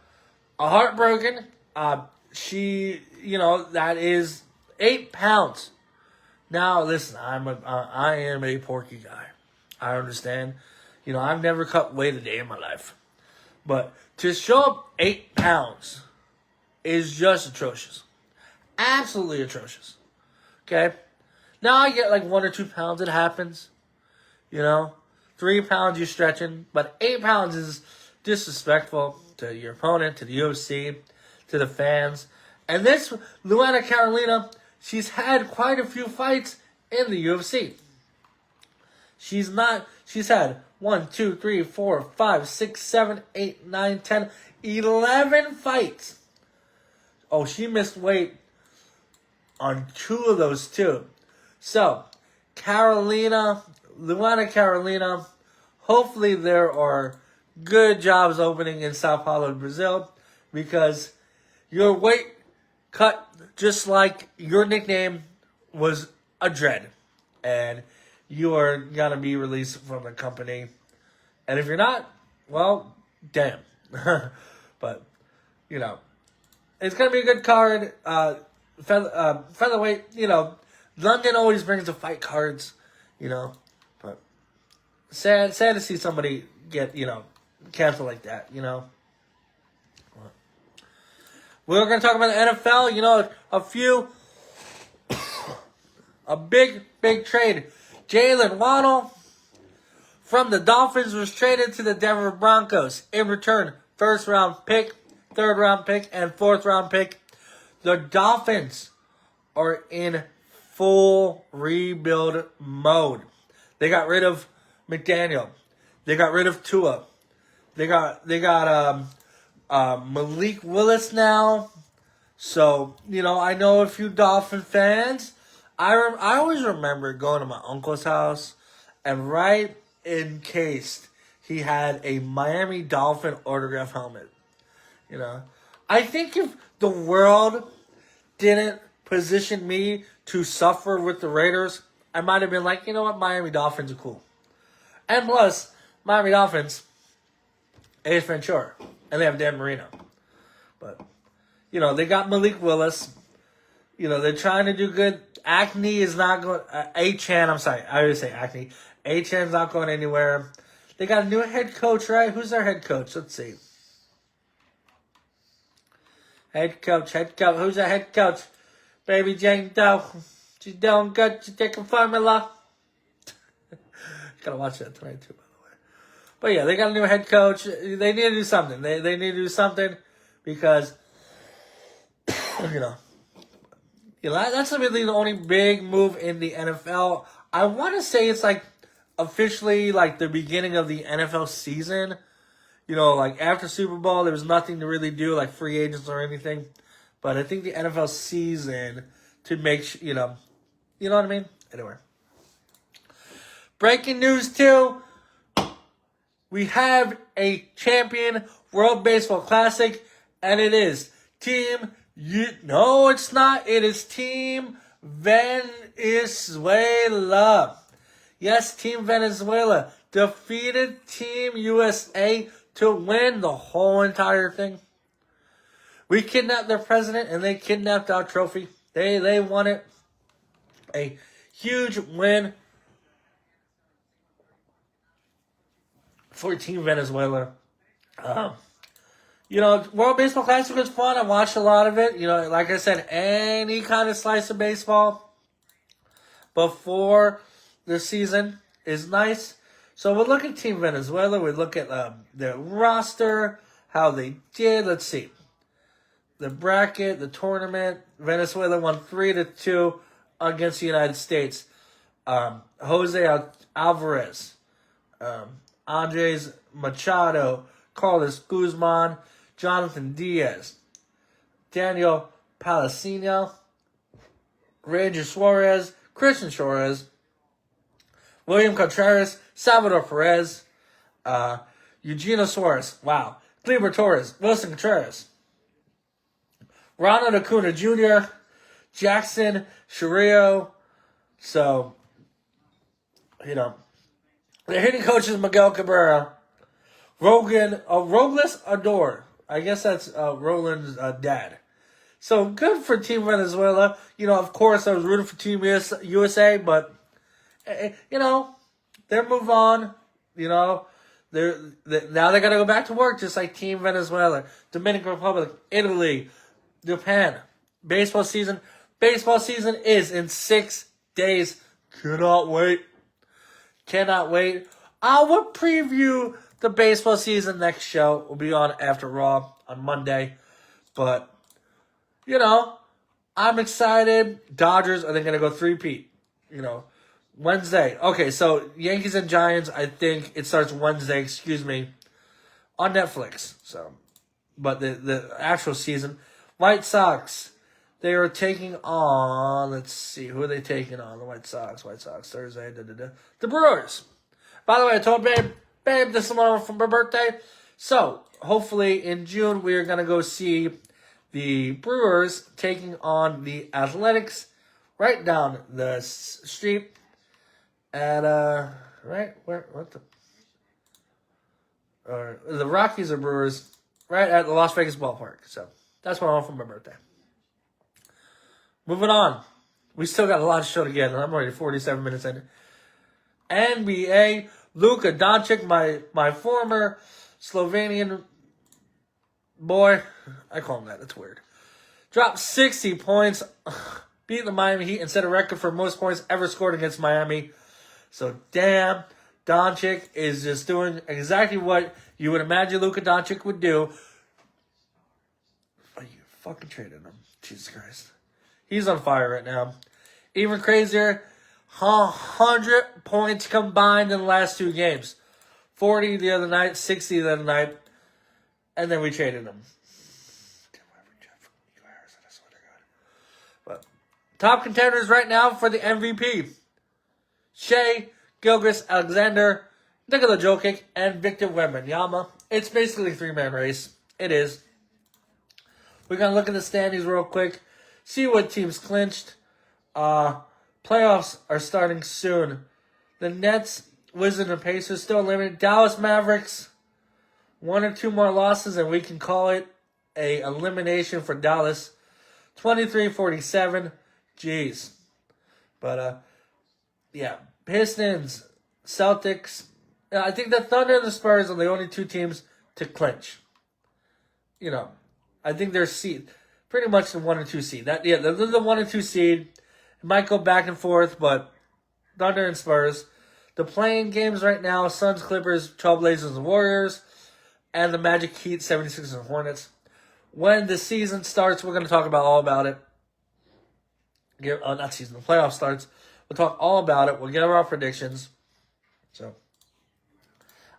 Speaker 1: heartbroken. She, that is 8 pounds. Now, listen, I am a porky guy. I understand. I've never cut weight a day in my life. But to show up 8 pounds is just atrocious. Absolutely atrocious. Okay? Now I get like 1 or 2 pounds. It happens. 3 pounds you're stretching, but 8 pounds is disrespectful to your opponent, to the UFC, to the fans. And this Luana Carolina, she's had quite a few fights in the UFC. She's had 1, 2, 3, 4, 5, 6, 7, 8, 9, 10, 11 fights. Oh, she missed weight on 2 of those too. So, Luana Carolina, hopefully there are good jobs opening in Sao Paulo, Brazil, because your weight cut just like your nickname was a dread. And you are going to be released from the company. And if you're not, well, damn. But, you know, it's going to be a good card. Featherweight, you know, London always brings the fight cards, you know. But sad to see somebody get, you know, canceled like that, you know. We're going to talk about the NFL, you know, a big trade. Jalen Waddle from the Dolphins was traded to the Denver Broncos. In return, 1st round pick, 3rd round pick, and 4th round pick. The Dolphins are in full rebuild mode. They got rid of McDaniel. They got rid of Tua. They got Malik Willis now. So, you know, I know a few Dolphin fans. I always remember going to my uncle's house, and right encased, he had a Miami Dolphin autograph helmet. You know, I think if the world didn't position me to suffer with the Raiders, I might have been like, you know what, Miami Dolphins are cool. And plus, Miami Dolphins, Ace Ventura, and they have Dan Marino. But, you know, they got Malik Willis. You know, they're trying to do good. Acne is not going... Achan, I'm sorry. I always say Acne. Achan's not going anywhere. They got a new head coach, right? Who's their head coach? Let's see. Head coach. Who's their head coach? Baby Jane Doe. She's doing good. She's taking formula. Gotta watch that tonight, too, by the way. But yeah, they got a new head coach. They need to do something. They need to do something because, you know, that's really the only big move in the NFL. I want to say it's like officially like the beginning of the NFL season. You know, like after Super Bowl, there was nothing to really do, like free agents or anything. But I think the NFL season to make you know what I mean? Anyway. Breaking news too. We have a champion World Baseball Classic, and it is No, it's not. It is Team Venezuela. Yes, Team Venezuela defeated Team USA to win the whole entire thing. We kidnapped their president, and they kidnapped our trophy. They won it. A huge win for Team Venezuela. You know, World Baseball Classic was fun. I watched a lot of it. You know, like I said, any kind of slice of baseball before the season is nice. So we'll look at Team Venezuela. We look at their roster, how they did. Let's see. The bracket, the tournament. Venezuela won 3-2 against the United States. Jose Alvarez, Andres Machado, Carlos Guzman, Jonathan Diaz, Daniel Palacino, Ranger Suarez, Christian Suarez, William Contreras, Salvador Perez, Eugenio Suarez, wow, Gleyber Torres, Wilson Contreras, Ronald Acuna Jr., Jackson Chourio. So, you know, the hitting coach is Miguel Cabrera. Robles Ador. I guess that's Roland's dad. So good for Team Venezuela. You know, of course, I was rooting for Team USA, but you know, they're move on. You know, now they got to go back to work, just like Team Venezuela, Dominican Republic, Italy, Japan. Baseball season is in 6 days. Cannot wait. I will preview the baseball season next show. We'll be on after Raw on Monday. But, I'm excited. Dodgers, are they going to go three-peat? Wednesday. Okay, so Yankees and Giants, I think it starts Wednesday, on Netflix. So, but the actual season, White Sox, they are taking on, let's see, who are they taking on? The White Sox, Thursday, the Brewers. By the way, I told babe, this is one from my birthday. So, hopefully in June, we are going to go see the Brewers taking on the Athletics right down the street at, the Rockies or Brewers, right at the Las Vegas ballpark. So, that's what I want for my birthday. Moving on. We still got a lot of show to get, and I'm already 47 minutes in. NBA, Luka Doncic, my former Slovenian boy, I call him that, it's weird, dropped 60 points, beat the Miami Heat, and set a record for most points ever scored against Miami. So, damn, Doncic is just doing exactly what you would imagine Luka Doncic would do. Oh, you fucking traded him. Jesus Christ. He's on fire right now. Even crazier, 100 points combined in the last two games. 40 the other night, 60 the other night, and then we traded him. But top contenders right now for the MVP: Shea Gilgeous-Alexander, Nikola Jokic, and Victor Wembanyama. It's basically a three-man race. It is. We're going to look at the standings real quick, see what teams clinched. Playoffs are starting soon. The Nets, Wizards, and Pacers still limited. Dallas Mavericks, one or two more losses, and we can call it a elimination for Dallas. 23-47. Jeez. But, yeah. Pistons, Celtics. I think the Thunder and the Spurs are the only two teams to clinch. I think they're pretty much the 1 and 2 seed. They're the 1 and 2 seed. It might go back and forth, but Thunder and Spurs. The playing games right now: Suns, Clippers, Trailblazers, and Warriors, and the Magic, Heat, 76ers, and Hornets. When the season starts, we're going to talk about all about it. The playoff starts. We'll talk all about it. We'll get our predictions. So,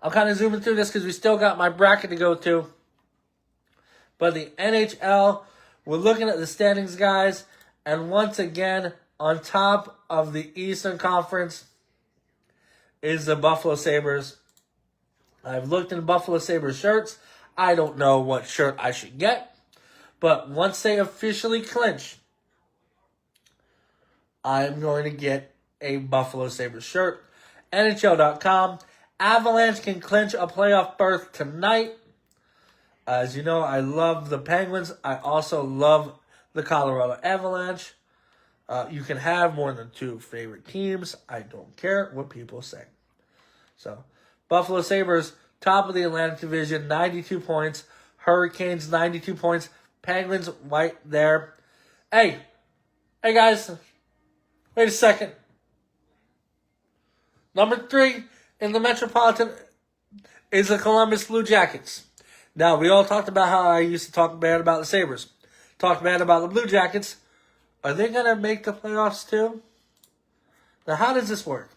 Speaker 1: I'm kind of zooming through this because we still got my bracket to go to. But the NHL, we're looking at the standings, guys. And once again, on top of the Eastern Conference is the Buffalo Sabres. I've looked in Buffalo Sabres shirts. I don't know what shirt I should get. But once they officially clinch, I'm going to get a Buffalo Sabres shirt. NHL.com. Avalanche can clinch a playoff berth tonight. As you know, I love the Penguins. I also love the Colorado Avalanche. You can have more than two favorite teams. I don't care what people say. So, Buffalo Sabres, top of the Atlantic Division, 92 points. Hurricanes, 92 points. Penguins, right there. Hey guys, wait a second. Number 3 in the Metropolitan is the Columbus Blue Jackets. Now, we all talked about how I used to talk bad about the Sabres. Talk bad about the Blue Jackets. Are they going to make the playoffs too? Now, how does this work?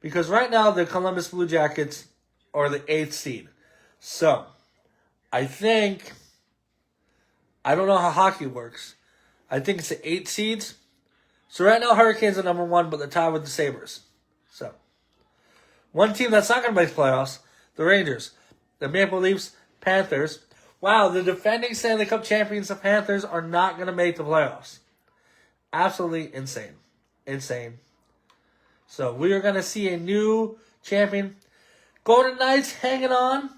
Speaker 1: Because right now, the Columbus Blue Jackets are the 8th seed. So, I don't know how hockey works. I think it's the 8 seeds. So right now, Hurricanes are number 1, but they're tied with the Sabres. So, one team that's not going to make the playoffs, the Rangers. The Maple Leafs, Panthers. Wow, the defending Stanley Cup champions, the Panthers, are not going to make the playoffs. Absolutely insane. Insane. So, we are going to see a new champion. Golden Knights hanging on.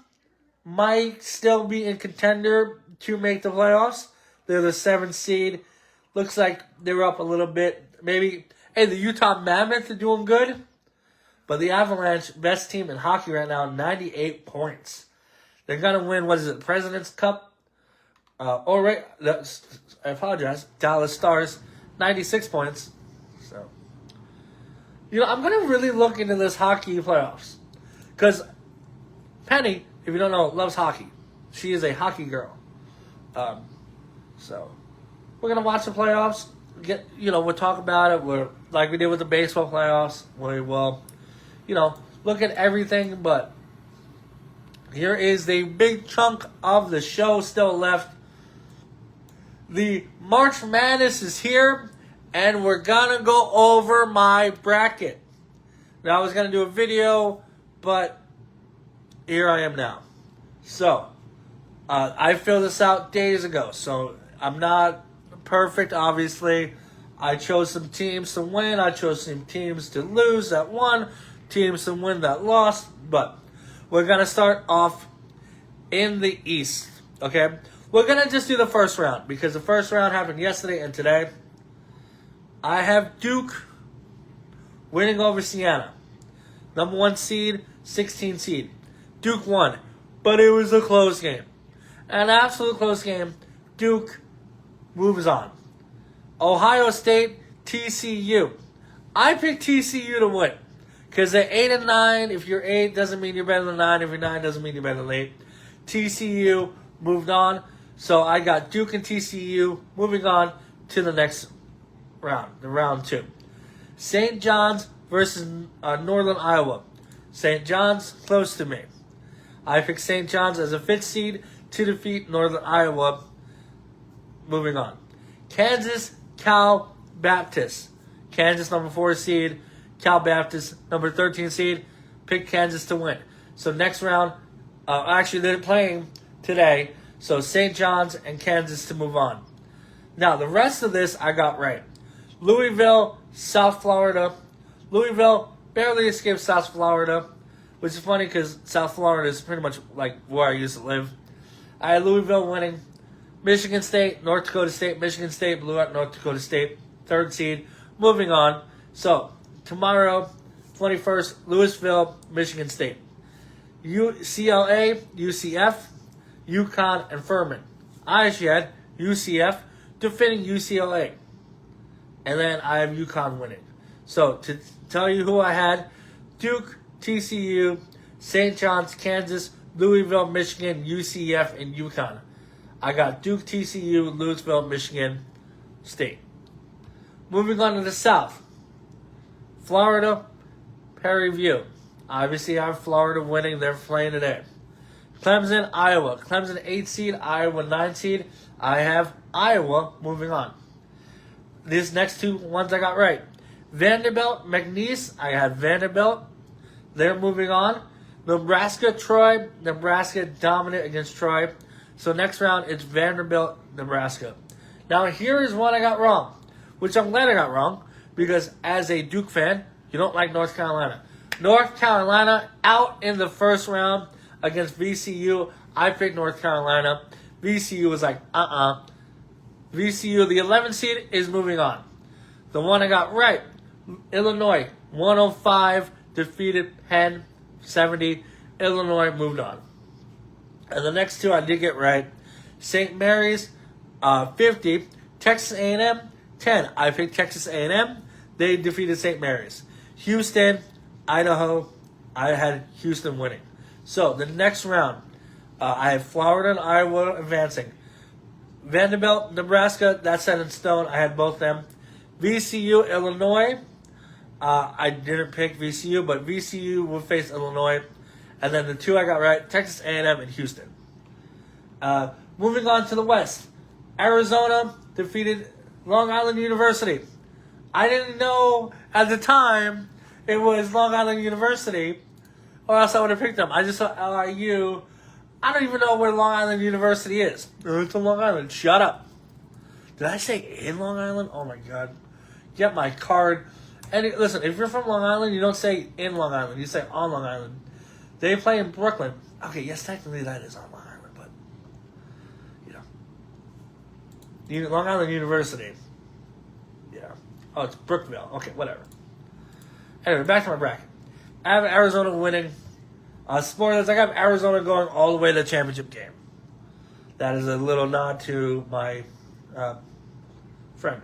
Speaker 1: Might still be in contender to make the playoffs. They're the 7th seed. Looks like they're up a little bit. Maybe, hey, the Utah Mammoth are doing good. But the Avalanche, best team in hockey right now, 98 points. They're going to win, the President's Cup? I apologize. Dallas Stars, 96 points. So, I'm going to really look into this hockey playoffs. Because Penny, if you don't know, loves hockey. She is a hockey girl. So we're gonna watch the playoffs. We'll talk about it. We're like we did with the baseball playoffs. We will, look at everything. But here is the big chunk of the show still left. The March Madness is here, and we're gonna go over my bracket. Now I was gonna do a video, but here I am now. So I filled this out days ago, so I'm not perfect, obviously. I chose some teams to win. I chose some teams to lose that won, teams to win that lost. But we're going to start off in the East, okay? We're going to just do the first round because the first round happened yesterday and today. I have Duke winning over Siena. Number 1 seed, 16 seed. Duke won, but it was a close game. An absolute close game. Duke moves on. Ohio State, TCU. I picked TCU to win because they're 8-9. If you're 8, doesn't mean you're better than 9. If you're 9, doesn't mean you're better than 8. TCU moved on, so I got Duke and TCU moving on to the next round, the round 2. St. John's versus Northern Iowa. St. John's close to me. I picked St. John's as a 5th seed to defeat Northern Iowa. Moving on. Kansas, Cal Baptist. Kansas number 4 seed. Cal Baptist number 13 seed. Picked Kansas to win. So next round, actually they're playing today. So St. John's and Kansas to move on. Now the rest of this I got right. Louisville, South Florida. Louisville barely escaped South Florida, which is funny because South Florida is pretty much like where I used to live. I had Louisville winning. Michigan State, North Dakota State. Michigan State blew out North Dakota State. 3rd seed. Moving on. So, tomorrow, 21st, Louisville, Michigan State. UCLA, UCF, UConn, and Furman. I actually had UCF defeating UCLA. And then I have UConn winning. So, to tell you who I had, Duke, TCU, St. John's, Kansas, Louisville, Michigan, UCF, and UConn. I got Duke, TCU, Louisville, Michigan State. Moving on to the South. Florida, Prairie View. Obviously, I have Florida winning. They're playing today. Clemson, Iowa. Clemson 8 seed, Iowa 9 seed. I have Iowa moving on. These next 2 ones I got right. Vanderbilt, McNeese. I had Vanderbilt. They're moving on. Nebraska, Troy. Nebraska dominant against Troy. So next round, it's Vanderbilt, Nebraska. Now here is one I got wrong, which I'm glad I got wrong, because as a Duke fan, you don't like North Carolina. North Carolina out in the first round against VCU. I picked North Carolina. VCU was like, VCU, the 11th seed, is moving on. The one I got right, Illinois, 105, defeated Penn, 70. Illinois moved on. And the next 2 I did get right. St. Mary's, 50. Texas A&M, 10. I picked Texas A&M. They defeated St. Mary's. Houston, Idaho. I had Houston winning. So the next round, I have Florida and Iowa advancing. Vanderbilt, Nebraska, that's set in stone. I had both them. VCU, Illinois. I didn't pick VCU, but VCU will face Illinois. And then the 2 I got right, Texas A&M and Houston. Moving on to the West. Arizona defeated Long Island University. I didn't know at the time it was Long Island University, or else I would have picked them. I just saw LIU. I don't even know where Long Island University is. It's in Long Island. Shut up. Did I say in Long Island? Oh my God. Get my card. And listen, if you're from Long Island, you don't say in Long Island. You say on Long Island. They play in Brooklyn. Okay, yes, technically that is on Long Island, but, Long Island University. Yeah. Oh, it's Brookville. Okay, whatever. Anyway, back to my bracket. I have Arizona winning. Spoilers, I got Arizona going all the way to the championship game. That is a little nod to my friend.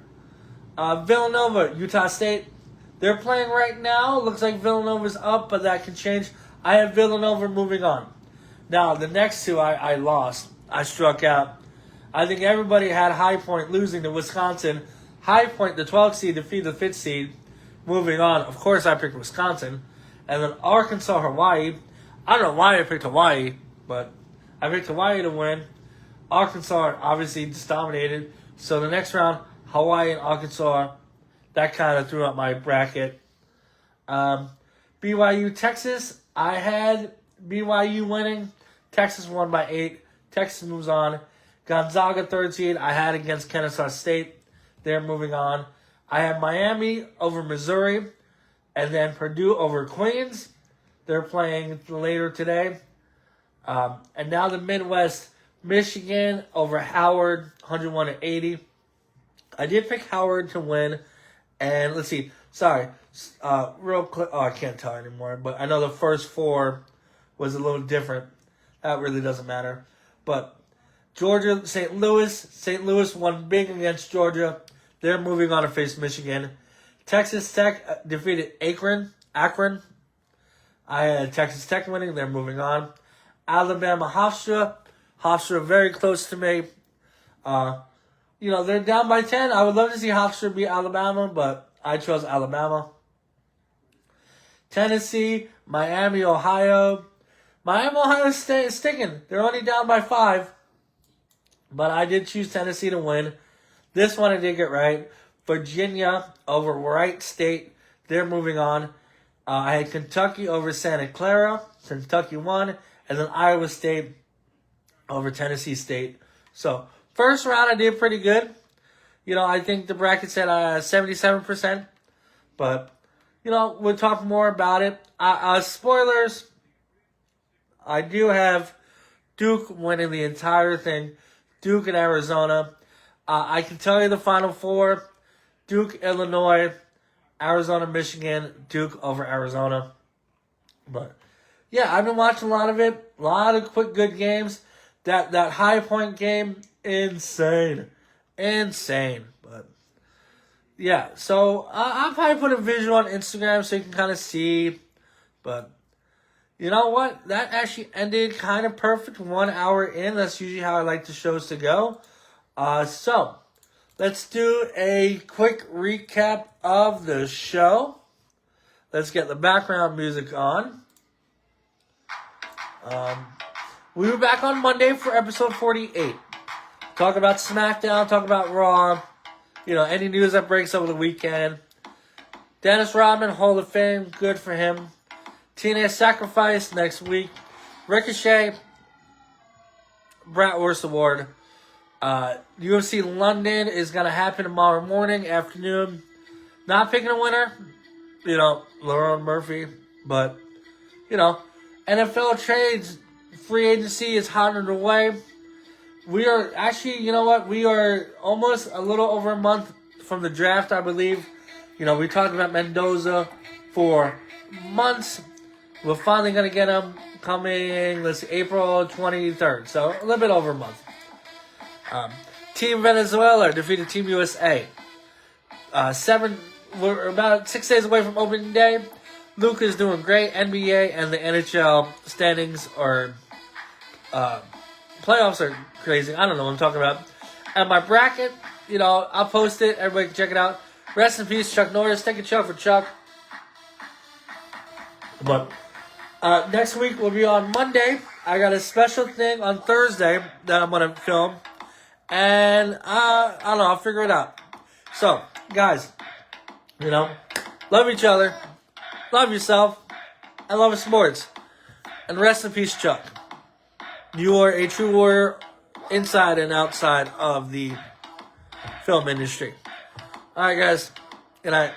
Speaker 1: Villanova, Utah State. They're playing right now. Looks like Villanova's up, but that can change. I have Villanova moving on. Now, the next two I lost. I struck out. I think everybody had High Point losing to Wisconsin. High Point, the 12th seed, defeated the 5th seed. Moving on. Of course, I picked Wisconsin. And then Arkansas, Hawaii. I don't know why I picked Hawaii, but I picked Hawaii to win. Arkansas obviously just dominated. So the next round, Hawaii and Arkansas, that kind of threw up my bracket. BYU, Texas, I had BYU winning. Texas won by 8. Texas moves on. Gonzaga, 3rd seed, I had against Kennesaw State. They're moving on. I have Miami over Missouri. And then Purdue over Queens. They're playing later today. And now the Midwest, Michigan over Howard, 101-80. I did pick Howard to win. And let's see. Sorry. Real quick. Oh, I can't tell anymore. But I know the first 4 was a little different. That really doesn't matter. But Georgia, St. Louis won big against Georgia. They're moving on to face Michigan. Texas Tech defeated Akron. I had Texas Tech winning. They're moving on. Alabama, Hofstra. Hofstra very close to me. They're down by 10. I would love to see Hofstra beat Alabama, but I chose Alabama. Tennessee, Miami, Ohio. Miami, Ohio is sticking. They're only down by 5. But I did choose Tennessee to win. This one I did get right. Virginia over Wright State. They're moving on. I had Kentucky over Santa Clara. Kentucky won. And then Iowa State over Tennessee State. So, first round I did pretty good. I think the bracket said 77%. But, we'll talk more about it. Spoilers. I do have Duke winning the entire thing. Duke and Arizona. I can tell you the Final Four. Duke, Illinois, Arizona, Michigan, Duke over Arizona. But, yeah, I've been watching a lot of it. A lot of quick, good games. That High Point game, insane. But, yeah, so I'll probably put a visual on Instagram so you can kind of see. But, you know what? That actually ended kind of perfect. 1 hour in. That's usually how I like the shows to go. So, let's do a quick recap of the show. Let's get the background music on. We were back on Monday for episode 48. Talk about SmackDown, talk about Raw. Any news that breaks over the weekend. Dennis Rodman, Hall of Fame, good for him. TNA Sacrifice next week. Ricochet, Brat Worst Award. UFC London is going to happen tomorrow morning, afternoon. Not picking a winner. Lerone Murphy. But, NFL trades, free agency is hot underway. We are actually, we are almost a little over a month from the draft, I believe. We talked about Mendoza for months. We're finally going to get him coming, April 23rd. So, a little bit over a month. Team Venezuela defeated Team USA. We're about 6 days away from opening day. Luka is doing great. NBA and the NHL standings are, playoffs are crazy. I don't know what I'm talking about. And my bracket, I'll post it. Everybody can check it out. Rest in peace, Chuck Norris. Take a Chuck for Chuck. But next week will be on Monday. I got a special thing on Thursday that I'm going to film. And, I don't know, I'll figure it out. So, guys, love each other, love yourself, and love sports. And rest in peace, Chuck. You are a true warrior inside and outside of the film industry. Alright, guys. Good night.